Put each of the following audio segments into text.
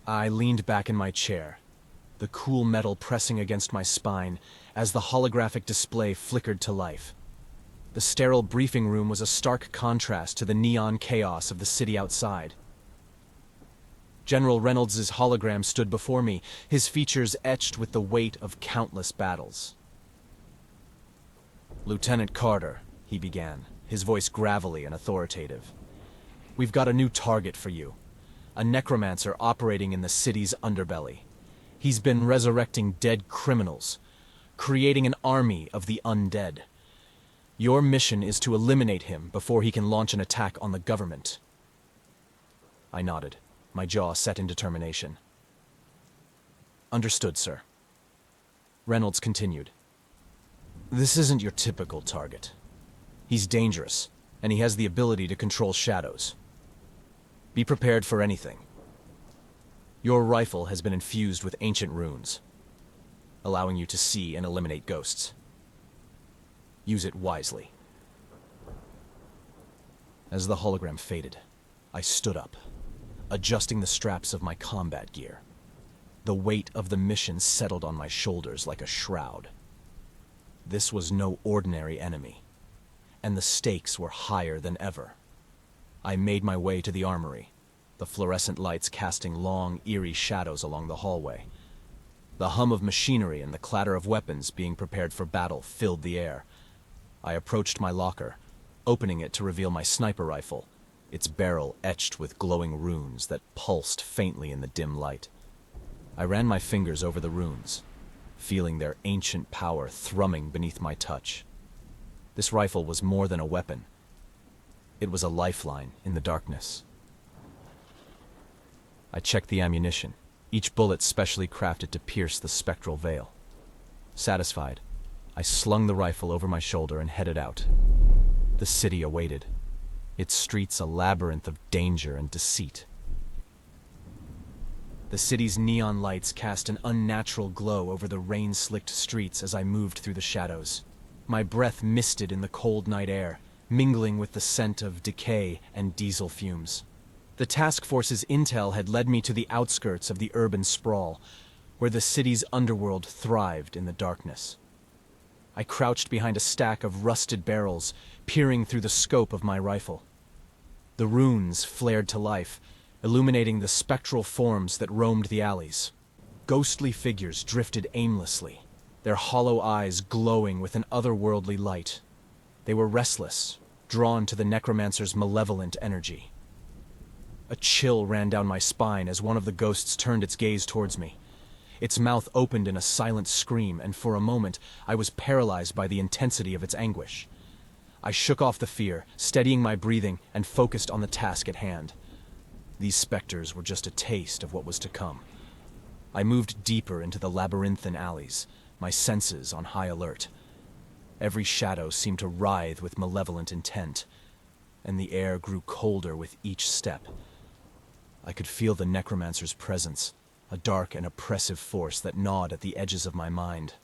I leaned back in my chair, the cool metal pressing against my spine as the holographic display flickered to life. The sterile briefing room was a stark contrast to the neon chaos of the city outside. General Reynolds's hologram stood before me, his features etched with the weight of countless battles. "Lieutenant Carter," he began, his voice gravelly and authoritative. "We've got a new target for you. A necromancer operating in the city's underbelly. He's been resurrecting dead criminals, creating an army of the undead. Your mission is to eliminate him before he can launch an attack on the government." I nodded, my jaw set in determination. "Understood, sir." Reynolds continued. "This isn't your typical target. He's dangerous, and he has the ability to control shadows. Be prepared for anything. Your rifle has been infused with ancient runes, allowing you to see and eliminate ghosts. Use it wisely." As the hologram faded, I stood up, adjusting the straps of my combat gear. The weight of the mission settled on my shoulders like a shroud. This was no ordinary enemy, and the stakes were higher than ever. I made my way to the armory, the fluorescent lights casting long, eerie shadows along the hallway. The hum of machinery and the clatter of weapons being prepared for battle filled the air. I approached my locker, opening it to reveal my sniper rifle, its barrel etched with glowing runes that pulsed faintly in the dim light. I ran my fingers over the runes, feeling their ancient power thrumming beneath my touch. This rifle was more than a weapon. It was a lifeline in the darkness. I checked the ammunition, each bullet specially crafted to pierce the spectral veil. Satisfied, I slung the rifle over my shoulder and headed out. The city awaited, its streets a labyrinth of danger and deceit. The city's neon lights cast an unnatural glow over the rain-slicked streets as I moved through the shadows. My breath misted in the cold night air, mingling with the scent of decay and diesel fumes. The task force's intel had led me to the outskirts of the urban sprawl, where the city's underworld thrived in the darkness. I crouched behind a stack of rusted barrels, peering through the scope of my rifle. The runes flared to life, illuminating the spectral forms that roamed the alleys. Ghostly figures drifted aimlessly, their hollow eyes glowing with an otherworldly light. They were restless, drawn to the necromancer's malevolent energy. A chill ran down my spine as one of the ghosts turned its gaze towards me. Its mouth opened in a silent scream, and for a moment I was paralyzed by the intensity of its anguish. I shook off the fear, steadying my breathing, and focused on the task at hand. These specters were just a taste of what was to come. I moved deeper into the labyrinthine alleys, my senses on high alert. Every shadow seemed to writhe with malevolent intent, and the air grew colder with each step. I could feel the necromancer's presence, a dark and oppressive force that gnawed at the edges of my mind.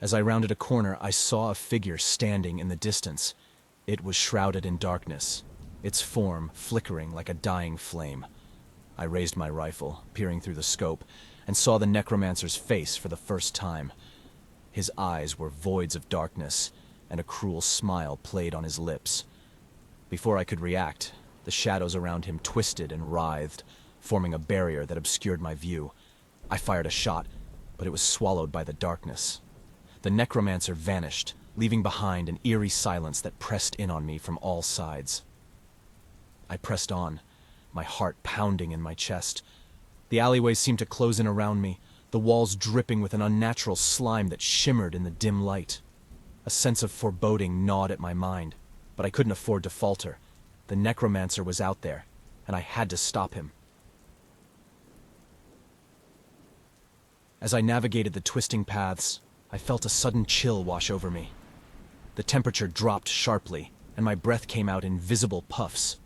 As I rounded a corner, I saw a figure standing in the distance. It was shrouded in darkness, its form flickering like a dying flame. I raised my rifle, peering through the scope, and saw the necromancer's face for the first time. His eyes were voids of darkness, and a cruel smile played on his lips. Before I could react, the shadows around him twisted and writhed, forming a barrier that obscured my view. I fired a shot, but it was swallowed by the darkness. The necromancer vanished, leaving behind an eerie silence that pressed in on me from all sides. I pressed on, my heart pounding in my chest. The alleyways seemed to close in around me, the walls dripping with an unnatural slime that shimmered in the dim light. A sense of foreboding gnawed at my mind, but I couldn't afford to falter. The necromancer was out there, and I had to stop him. As I navigated the twisting paths, I felt a sudden chill wash over me. The temperature dropped sharply, and my breath came out in visible puffs.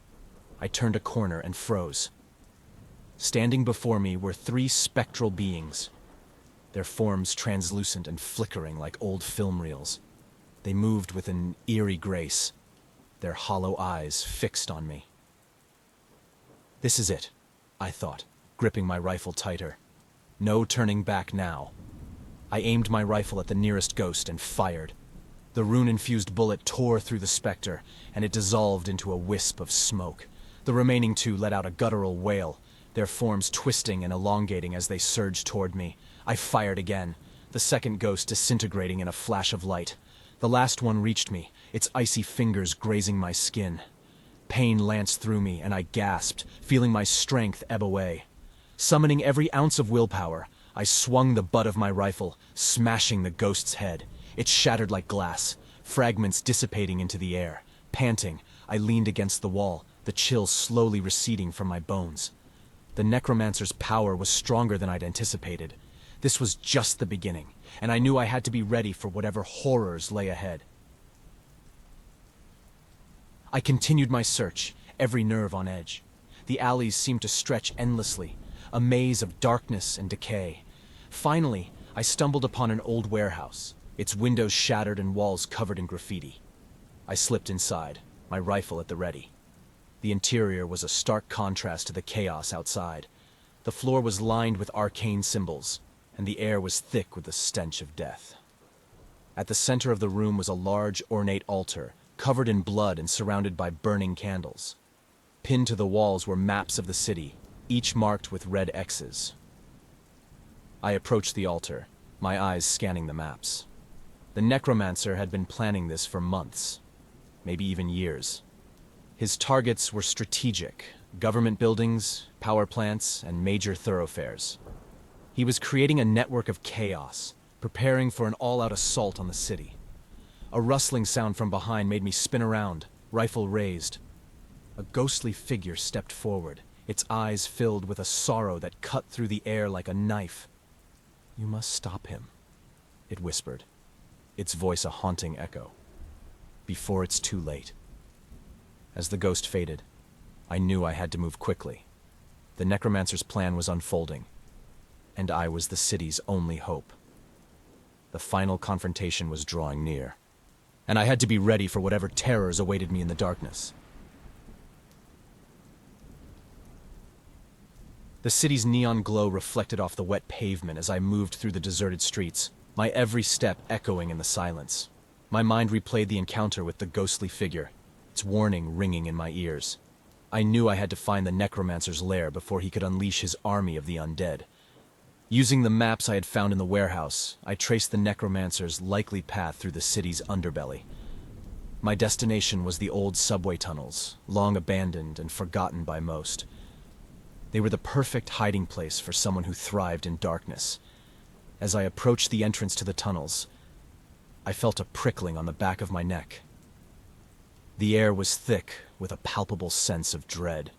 I turned a corner and froze. Standing before me were three spectral beings, their forms translucent and flickering like old film reels. They moved with an eerie grace, their hollow eyes fixed on me. This is it, I thought, gripping my rifle tighter. No turning back now. I aimed my rifle at the nearest ghost and fired. The rune-infused bullet tore through the specter, and it dissolved into a wisp of smoke. The remaining two let out a guttural wail, their forms twisting and elongating as they surged toward me. I fired again, the second ghost disintegrating in a flash of light. The last one reached me, its icy fingers grazing my skin. Pain lanced through me, and I gasped, feeling my strength ebb away. Summoning every ounce of willpower, I swung the butt of my rifle, smashing the ghost's head. It shattered like glass, fragments dissipating into the air. Panting, I leaned against the wall, the chill slowly receding from my bones. The Necromancer's power was stronger than I'd anticipated. This was just the beginning, and I knew I had to be ready for whatever horrors lay ahead. I continued my search, every nerve on edge. The alleys seemed to stretch endlessly, a maze of darkness and decay. Finally, I stumbled upon an old warehouse, its windows shattered and walls covered in graffiti. I slipped inside, my rifle at the ready. The interior was a stark contrast to the chaos outside. The floor was lined with arcane symbols, and the air was thick with the stench of death. At the center of the room was a large, ornate altar, covered in blood and surrounded by burning candles. Pinned to the walls were maps of the city, each marked with red X's. I approached the altar, my eyes scanning the maps. The Necromancer had been planning this for months, maybe even years. His targets were strategic: government buildings, power plants, and major thoroughfares. He was creating a network of chaos, preparing for an all-out assault on the city. A rustling sound from behind made me spin around, rifle raised. A ghostly figure stepped forward, its eyes filled with a sorrow that cut through the air like a knife. "You must stop him," it whispered, its voice a haunting echo. "Before it's too late." As the ghost faded, I knew I had to move quickly. The Necromancer's plan was unfolding, and I was the city's only hope. The final confrontation was drawing near, and I had to be ready for whatever terrors awaited me in the darkness. The city's neon glow reflected off the wet pavement as I moved through the deserted streets, my every step echoing in the silence. My mind replayed the encounter with the ghostly figure, its warning ringing in my ears. I knew I had to find the Necromancer's lair before he could unleash his army of the undead. Using the maps I had found in the warehouse, I traced the Necromancer's likely path through the city's underbelly. My destination was the old subway tunnels, long abandoned and forgotten by most. They were the perfect hiding place for someone who thrived in darkness. As I approached the entrance to the tunnels, I felt a prickling on the back of my neck. The air was thick with a palpable sense of dread.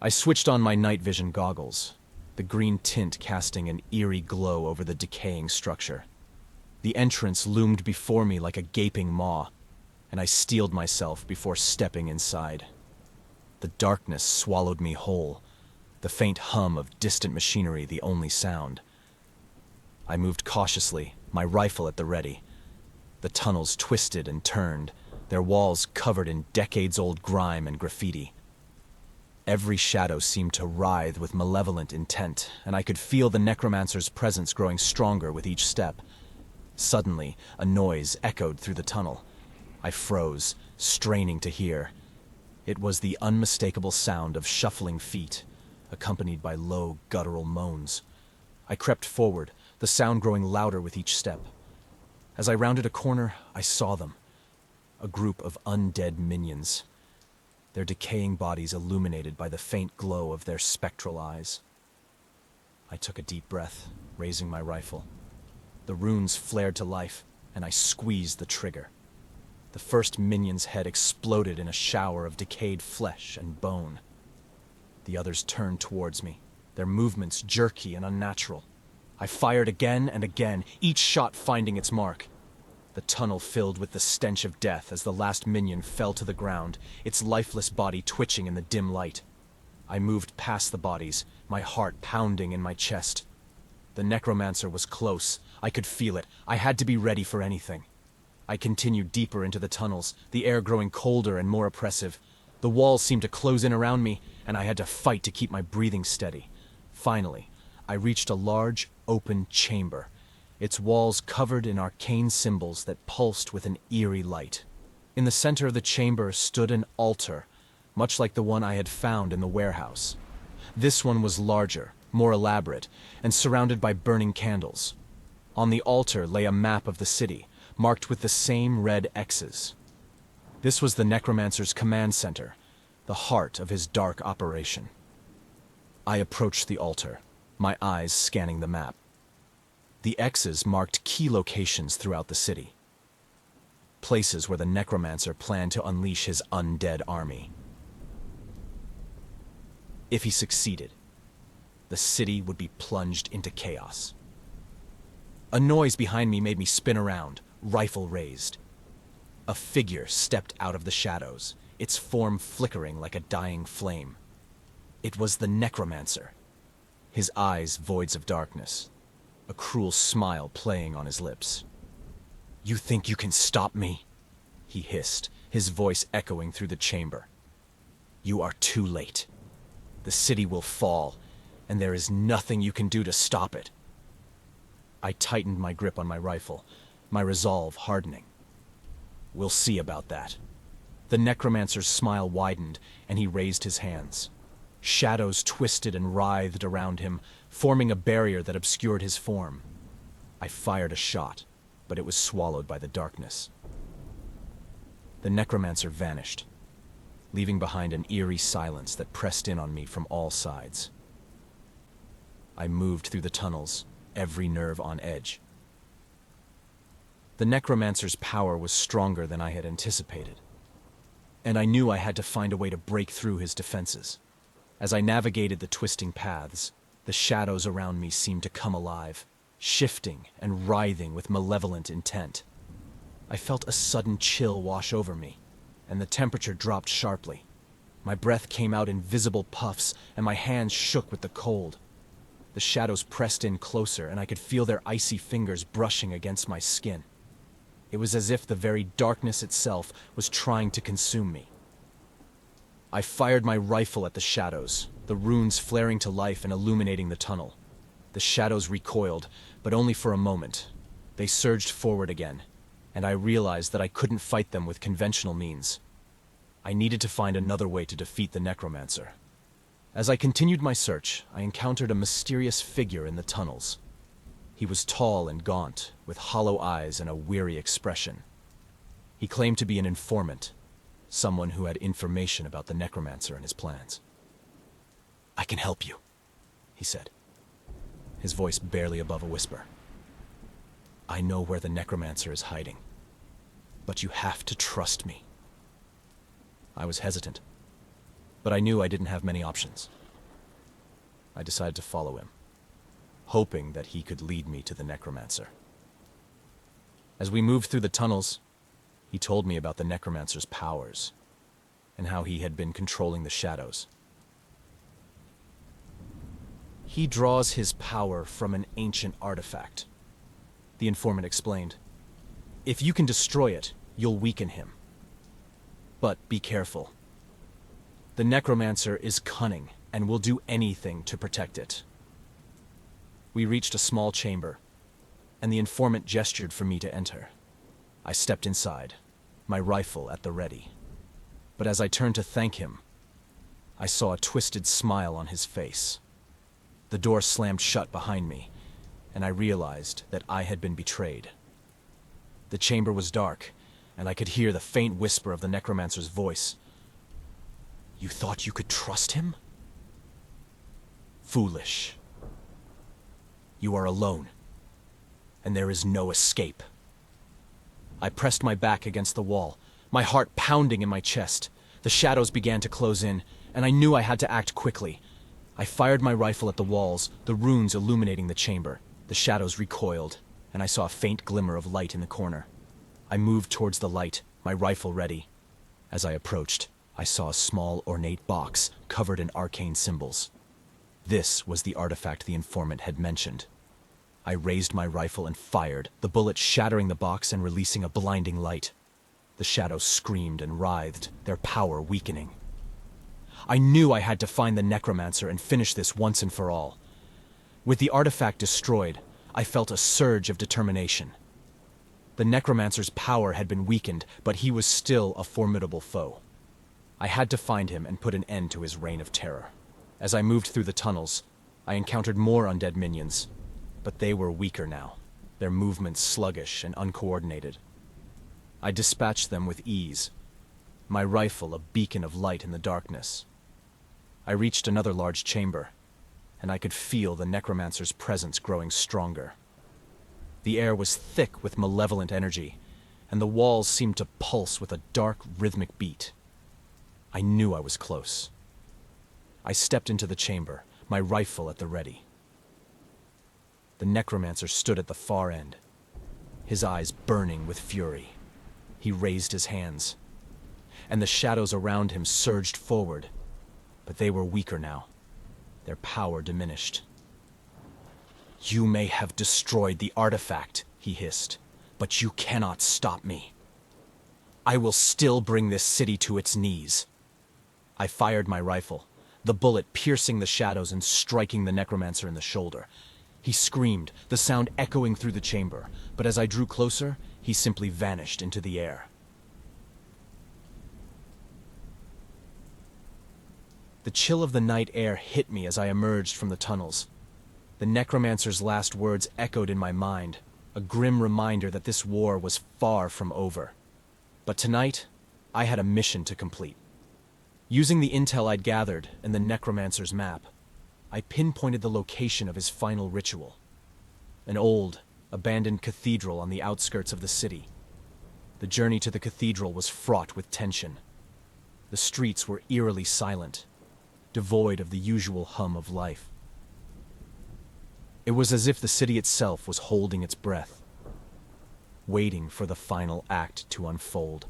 I switched on my night vision goggles, the green tint casting an eerie glow over the decaying structure. The entrance loomed before me like a gaping maw, and I steeled myself before stepping inside. The darkness swallowed me whole, the faint hum of distant machinery the only sound. I moved cautiously, my rifle at the ready. The tunnels twisted and turned, their walls covered in decades-old grime and graffiti. Every shadow seemed to writhe with malevolent intent, and I could feel the Necromancer's presence growing stronger with each step. Suddenly, a noise echoed through the tunnel. I froze, straining to hear. It was the unmistakable sound of shuffling feet, accompanied by low, guttural moans. I crept forward, the sound growing louder with each step. As I rounded a corner, I saw them. A group of undead minions, their decaying bodies illuminated by the faint glow of their spectral eyes. I took a deep breath, raising my rifle. The runes flared to life, and I squeezed the trigger. The first minion's head exploded in a shower of decayed flesh and bone. The others turned towards me, their movements jerky and unnatural. I fired again and again, each shot finding its mark. The tunnel filled with the stench of death as the last minion fell to the ground, its lifeless body twitching in the dim light. I moved past the bodies, my heart pounding in my chest. The Necromancer was close. I could feel it. I had to be ready for anything. I continued deeper into the tunnels, the air growing colder and more oppressive. The walls seemed to close in around me, and I had to fight to keep my breathing steady. Finally, I reached a large, open chamber, its walls covered in arcane symbols that pulsed with an eerie light. In the center of the chamber stood an altar, much like the one I had found in the warehouse. This one was larger, more elaborate, and surrounded by burning candles. On the altar lay a map of the city, marked with the same red X's. This was the Necromancer's command center, the heart of his dark operation. I approached the altar, my eyes scanning the map. The X's marked key locations throughout the city. Places where the Necromancer planned to unleash his undead army. If he succeeded, the city would be plunged into chaos. A noise behind me made me spin around, rifle raised. A figure stepped out of the shadows, its form flickering like a dying flame. It was the Necromancer, his eyes voids of darkness, a cruel smile playing on his lips. "You think you can stop me?" he hissed, his voice echoing through the chamber. "You are too late. The city will fall, and there is nothing you can do to stop it." I tightened my grip on my rifle, my resolve hardening. "We'll see about that." The Necromancer's smile widened, and he raised his hands. Shadows twisted and writhed around him, forming a barrier that obscured his form. I fired a shot, but it was swallowed by the darkness. The Necromancer vanished, leaving behind an eerie silence that pressed in on me from all sides. I moved through the tunnels, every nerve on edge. The Necromancer's power was stronger than I had anticipated, and I knew I had to find a way to break through his defenses. As I navigated the twisting paths, the shadows around me seemed to come alive, shifting and writhing with malevolent intent. I felt a sudden chill wash over me, and the temperature dropped sharply. My breath came out in visible puffs, and my hands shook with the cold. The shadows pressed in closer, and I could feel their icy fingers brushing against my skin. It was as if the very darkness itself was trying to consume me. I fired my rifle at the shadows, the runes flaring to life and illuminating the tunnel. The shadows recoiled, but only for a moment. They surged forward again, and I realized that I couldn't fight them with conventional means. I needed to find another way to defeat the Necromancer. As I continued my search, I encountered a mysterious figure in the tunnels. He was tall and gaunt, with hollow eyes and a weary expression. He claimed to be an informant, someone who had information about the Necromancer and his plans. "I can help you," he said, his voice barely above a whisper. "I know where the Necromancer is hiding, but you have to trust me." I was hesitant, but I knew I didn't have many options. I decided to follow him, hoping that he could lead me to the Necromancer. As we moved through the tunnels, he told me about the Necromancer's powers and how he had been controlling the shadows. "He draws his power from an ancient artifact," the informant explained. "If you can destroy it, you'll weaken him. But be careful. The Necromancer is cunning and will do anything to protect it." We reached a small chamber, and the informant gestured for me to enter. I stepped inside, my rifle at the ready. But as I turned to thank him, I saw a twisted smile on his face. The door slammed shut behind me, and I realized that I had been betrayed. The chamber was dark, and I could hear the faint whisper of the Necromancer's voice. "You thought you could trust him? Foolish. You are alone, and there is no escape." I pressed my back against the wall, my heart pounding in my chest. The shadows began to close in, and I knew I had to act quickly. I fired my rifle at the walls, the runes illuminating the chamber. The shadows recoiled, and I saw a faint glimmer of light in the corner. I moved towards the light, my rifle ready. As I approached, I saw a small, ornate box covered in arcane symbols. This was the artifact the informant had mentioned. I raised my rifle and fired, the bullet shattering the box and releasing a blinding light. The shadows screamed and writhed, their power weakening. I knew I had to find the Necromancer and finish this once and for all. With the artifact destroyed, I felt a surge of determination. The Necromancer's power had been weakened, but he was still a formidable foe. I had to find him and put an end to his reign of terror. As I moved through the tunnels, I encountered more undead minions, but they were weaker now, their movements sluggish and uncoordinated. I dispatched them with ease, my rifle a beacon of light in the darkness. I reached another large chamber, and I could feel the Necromancer's presence growing stronger. The air was thick with malevolent energy, and the walls seemed to pulse with a dark, rhythmic beat. I knew I was close. I stepped into the chamber, my rifle at the ready. The Necromancer stood at the far end, his eyes burning with fury. He raised his hands, and the shadows around him surged forward, but they were weaker now, their power diminished. "You may have destroyed the artifact," he hissed, "but you cannot stop me. I will still bring this city to its knees." I fired my rifle, the bullet piercing the shadows and striking the Necromancer in the shoulder. He screamed, the sound echoing through the chamber, but as I drew closer, he simply vanished into the air. The chill of the night air hit me as I emerged from the tunnels. The Necromancer's last words echoed in my mind, a grim reminder that this war was far from over. But tonight, I had a mission to complete. Using the intel I'd gathered and the Necromancer's map, I pinpointed the location of his final ritual. An old, abandoned cathedral on the outskirts of the city. The journey to the cathedral was fraught with tension. The streets were eerily silent, devoid of the usual hum of life. It was as if the city itself was holding its breath, waiting for the final act to unfold.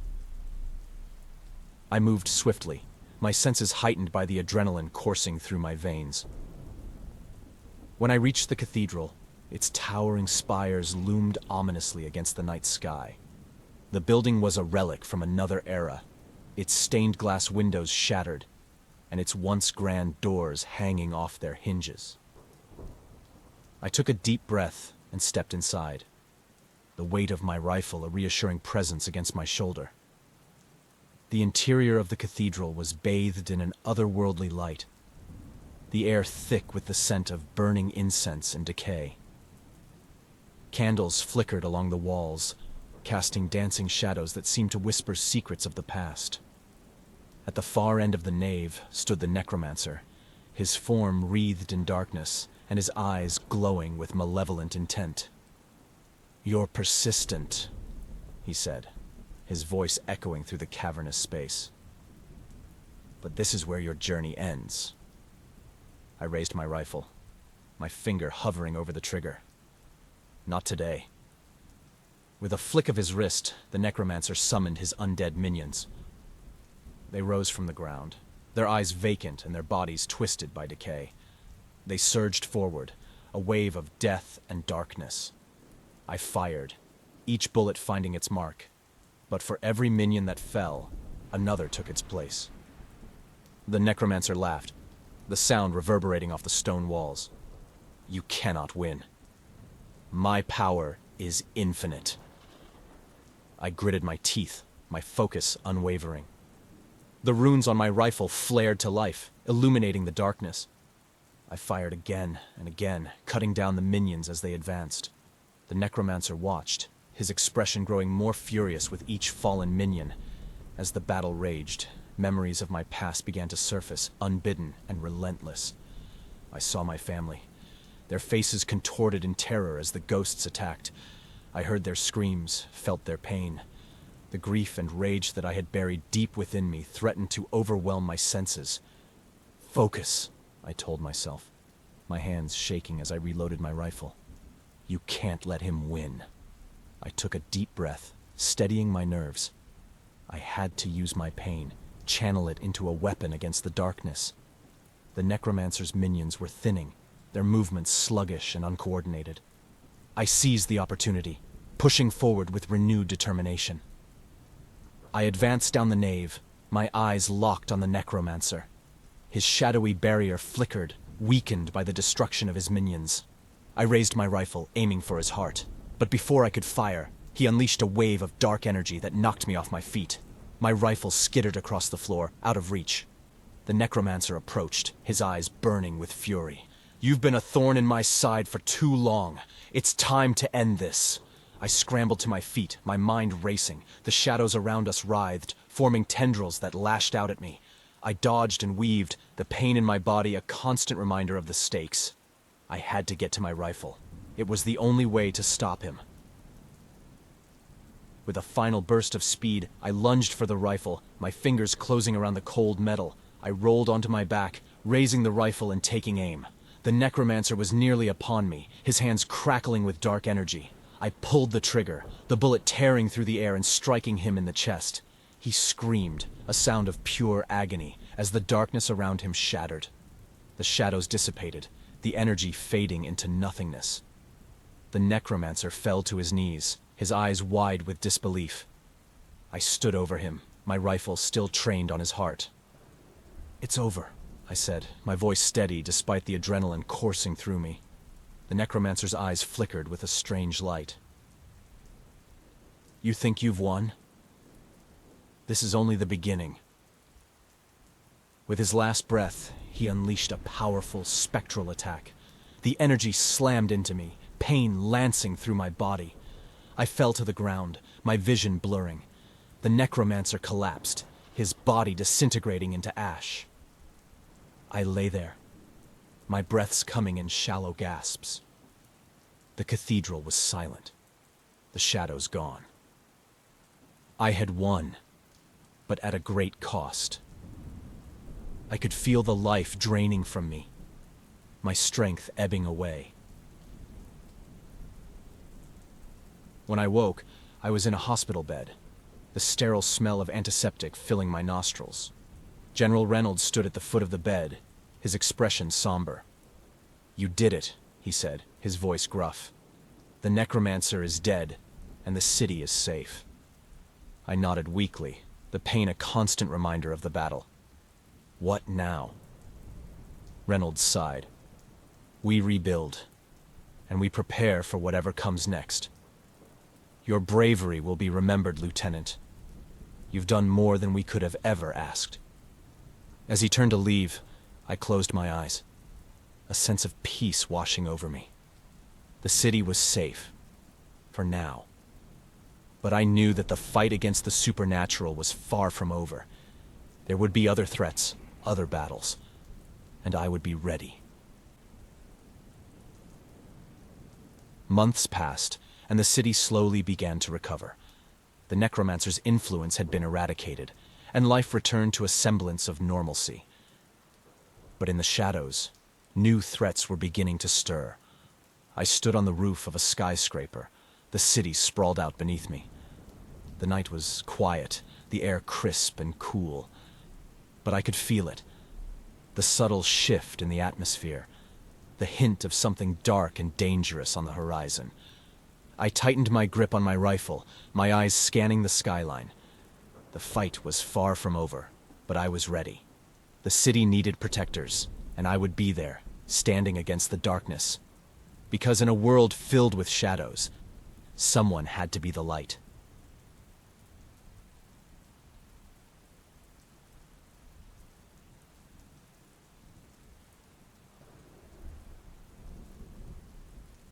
I moved swiftly, my senses heightened by the adrenaline coursing through my veins. When I reached the cathedral, its towering spires loomed ominously against the night sky. The building was a relic from another era, its stained glass windows shattered, and its once grand doors hanging off their hinges. I took a deep breath and stepped inside, the weight of my rifle a reassuring presence against my shoulder. The interior of the cathedral was bathed in an otherworldly light, the air thick with the scent of burning incense and decay. Candles flickered along the walls, casting dancing shadows that seemed to whisper secrets of the past. At the far end of the nave stood the Necromancer, his form wreathed in darkness and his eyes glowing with malevolent intent. "You're persistent," he said, his voice echoing through the cavernous space. "But this is where your journey ends." I raised my rifle, my finger hovering over the trigger. Not today. With a flick of his wrist, the Necromancer summoned his undead minions. They rose from the ground, their eyes vacant and their bodies twisted by decay. They surged forward, a wave of death and darkness. I fired, each bullet finding its mark, but for every minion that fell, another took its place. The Necromancer laughed, the sound reverberating off the stone walls. "You cannot win. My power is infinite." I gritted my teeth, my focus unwavering. The runes on my rifle flared to life, illuminating the darkness. I fired again and again, cutting down the minions as they advanced. The Necromancer watched, his expression growing more furious with each fallen minion. As the battle raged, memories of my past began to surface, unbidden and relentless. I saw my family, their faces contorted in terror as the ghosts attacked. I heard their screams, felt their pain. The grief and rage that I had buried deep within me threatened to overwhelm my senses. "Focus," I told myself, my hands shaking as I reloaded my rifle. "You can't let him win." I took a deep breath, steadying my nerves. I had to use my pain, channel it into a weapon against the darkness. The Necromancer's minions were thinning, their movements sluggish and uncoordinated. I seized the opportunity, pushing forward with renewed determination. I advanced down the nave, my eyes locked on the Necromancer. His shadowy barrier flickered, weakened by the destruction of his minions. I raised my rifle, aiming for his heart. But before I could fire, he unleashed a wave of dark energy that knocked me off my feet. My rifle skittered across the floor, out of reach. The Necromancer approached, his eyes burning with fury. "You've been a thorn in my side for too long. It's time to end this." I scrambled to my feet, my mind racing. The shadows around us writhed, forming tendrils that lashed out at me. I dodged and weaved, the pain in my body a constant reminder of the stakes. I had to get to my rifle. It was the only way to stop him. With a final burst of speed, I lunged for the rifle, my fingers closing around the cold metal. I rolled onto my back, raising the rifle and taking aim. The Necromancer was nearly upon me, his hands crackling with dark energy. I pulled the trigger, the bullet tearing through the air and striking him in the chest. He screamed, a sound of pure agony, as the darkness around him shattered. The shadows dissipated, the energy fading into nothingness. The Necromancer fell to his knees, his eyes wide with disbelief. I stood over him, my rifle still trained on his heart. "It's over," I said, my voice steady despite the adrenaline coursing through me. The Necromancer's eyes flickered with a strange light. "You think you've won? This is only the beginning." With his last breath, he unleashed a powerful spectral attack. The energy slammed into me, pain lancing through my body. I fell to the ground, my vision blurring. The Necromancer collapsed, his body disintegrating into ash. I lay there, my breaths coming in shallow gasps. The cathedral was silent, the shadows gone. I had won, but at a great cost. I could feel the life draining from me, my strength ebbing away. When I woke, I was in a hospital bed, the sterile smell of antiseptic filling my nostrils. General Reynolds stood at the foot of the bed, his expression somber. "You did it," he said, his voice gruff. "The Necromancer is dead, and the city is safe." I nodded weakly, the pain a constant reminder of the battle. "What now?" Reynolds sighed. "We rebuild, and we prepare for whatever comes next. Your bravery will be remembered, Lieutenant. You've done more than we could have ever asked." As he turned to leave, I closed my eyes, a sense of peace washing over me. The city was safe, for now. But I knew that the fight against the supernatural was far from over. There would be other threats, other battles, and I would be ready. Months passed, and the city slowly began to recover. The Necromancer's influence had been eradicated, and life returned to a semblance of normalcy. But in the shadows, new threats were beginning to stir. I stood on the roof of a skyscraper, the city sprawled out beneath me. The night was quiet, the air crisp and cool. But I could feel it, the subtle shift in the atmosphere, the hint of something dark and dangerous on the horizon. I tightened my grip on my rifle, my eyes scanning the skyline. The fight was far from over, but I was ready. The city needed protectors, and I would be there, standing against the darkness. Because in a world filled with shadows, someone had to be the light.